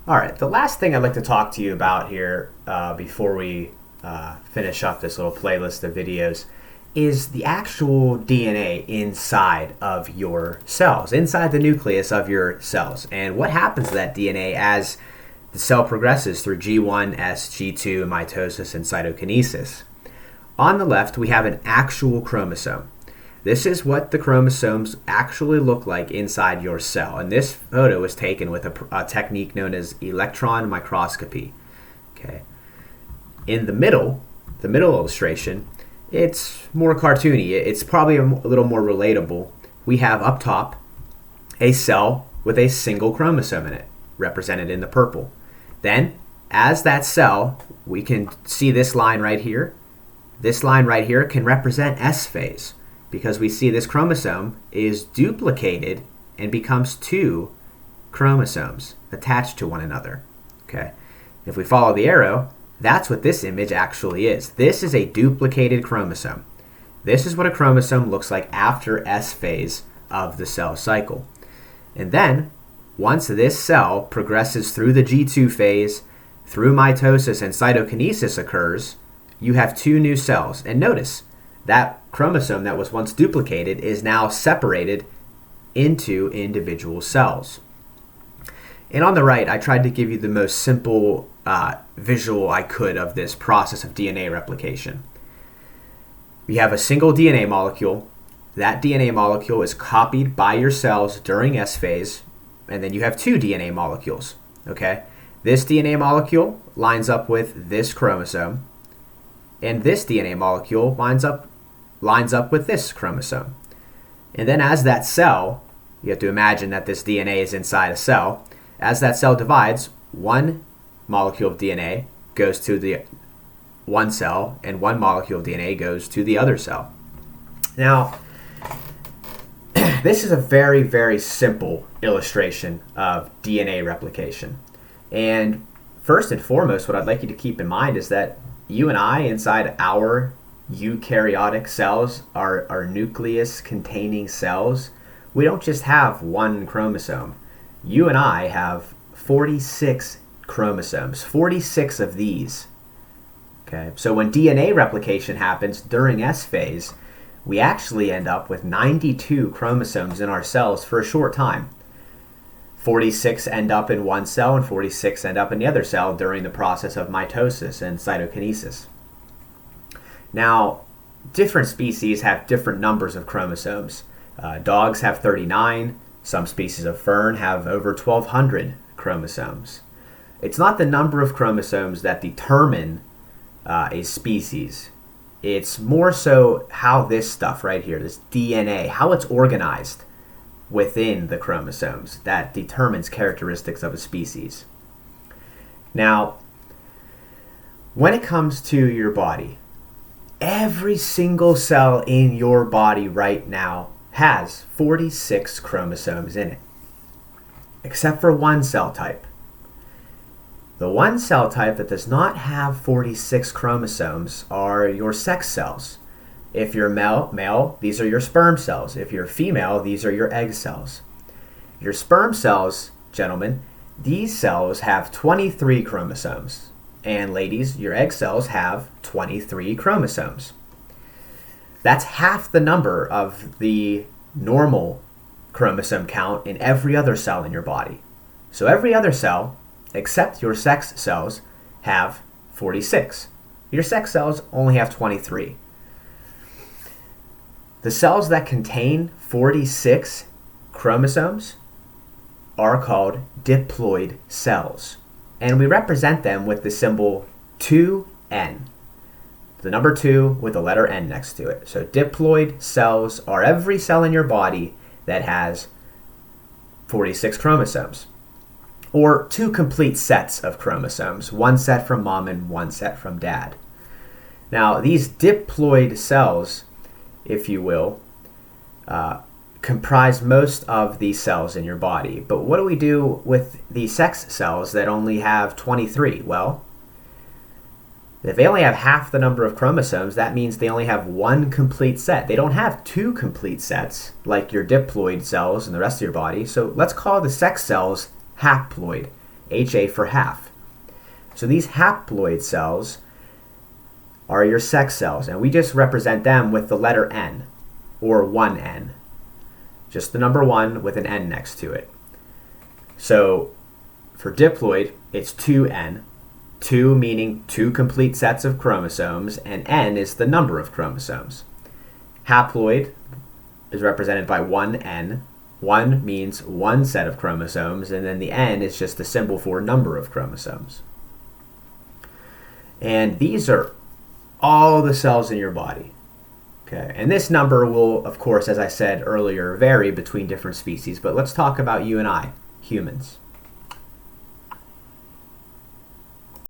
All right, the last thing I'd like to talk to you about here before we finish up this little playlist of videos is the actual DNA inside of your cells, inside the nucleus of your cells, and what happens to that DNA as the cell progresses through G1, S, G2, mitosis, and cytokinesis. On the left, we have an actual chromosome. This is what the chromosomes actually look like inside your cell, and this photo was taken with a technique known as electron microscopy. Okay. In the middle illustration, it's more cartoony. It's probably a little more relatable. We have up top a cell with a single chromosome in it, represented in the purple. Then, as that cell, we can see this line right here. This line right here can represent S phase because we see this chromosome is duplicated and becomes two chromosomes attached to one another. Okay. If we follow the arrow, that's what this image actually is. This is a duplicated chromosome. This is what a chromosome looks like after S phase of the cell cycle. And then, once this cell progresses through the G2 phase, through mitosis and cytokinesis occurs, you have two new cells. And notice, that chromosome that was once duplicated is now separated into individual cells. And on the right, I tried to give you the most simple visual I could of this process of DNA replication. We have a single DNA molecule. That DNA molecule is copied by your cells during S phase, and then you have two DNA molecules. Okay? This DNA molecule lines up with this chromosome, and this DNA molecule lines up with this chromosome. And then as that cell, you have to imagine that this DNA is inside a cell. As that cell divides, one molecule of DNA goes to the one cell, and one molecule of DNA goes to the other cell. Now, this is a very, very simple illustration of DNA replication. And first and foremost, what I'd like you to keep in mind is that you and I, inside our eukaryotic cells, our nucleus-containing cells, we don't just have one chromosome. You and I have 46 chromosomes, 46 of these. Okay, so when DNA replication happens during S phase, we actually end up with 92 chromosomes in our cells for a short time. 46 end up in one cell and 46 end up in the other cell during the process of mitosis and cytokinesis. Now, different species have different numbers of chromosomes. Dogs have 39. Some species of fern have over 1,200 chromosomes. It's not the number of chromosomes that determine a species. It's more so how this stuff right here, this DNA, how it's organized within the chromosomes that determines characteristics of a species. Now, when it comes to your body, every single cell in your body right now has 46 chromosomes in it, except for one cell type. The one cell type that does not have 46 chromosomes are your sex cells. If you're male, these are your sperm cells. If you're female, these are your egg cells. Your sperm cells, gentlemen, these cells have 23 chromosomes. And ladies, your egg cells have 23 chromosomes. That's half the number of the normal chromosome count in every other cell in your body. So every other cell, except your sex cells, have 46. Your sex cells only have 23. The cells that contain 46 chromosomes are called diploid cells, and we represent them with the symbol 2N, the number 2 with the letter N next to it. So diploid cells are every cell in your body that has 46 chromosomes, or two complete sets of chromosomes, one set from mom and one set from dad. Now, these diploid cells, if you will, comprise most of the cells in your body. But what do we do with the sex cells that only have 23? Well, if they only have half the number of chromosomes, that means they only have one complete set. They don't have two complete sets like your diploid cells in the rest of your body. So let's call the sex cells haploid. HA for half. So these haploid cells are your sex cells, and we just represent them with the letter N, or 1N. Just the number 1 with an N next to it. So for diploid, it's 2N. 2 meaning 2 complete sets of chromosomes, and N is the number of chromosomes. Haploid is represented by 1N. 1 means 1 set of chromosomes, and then the N is just the symbol for number of chromosomes. And these are all the cells in your body. Okay, and this number will, of course, as I said earlier, vary between different species, but let's talk about you and I, humans.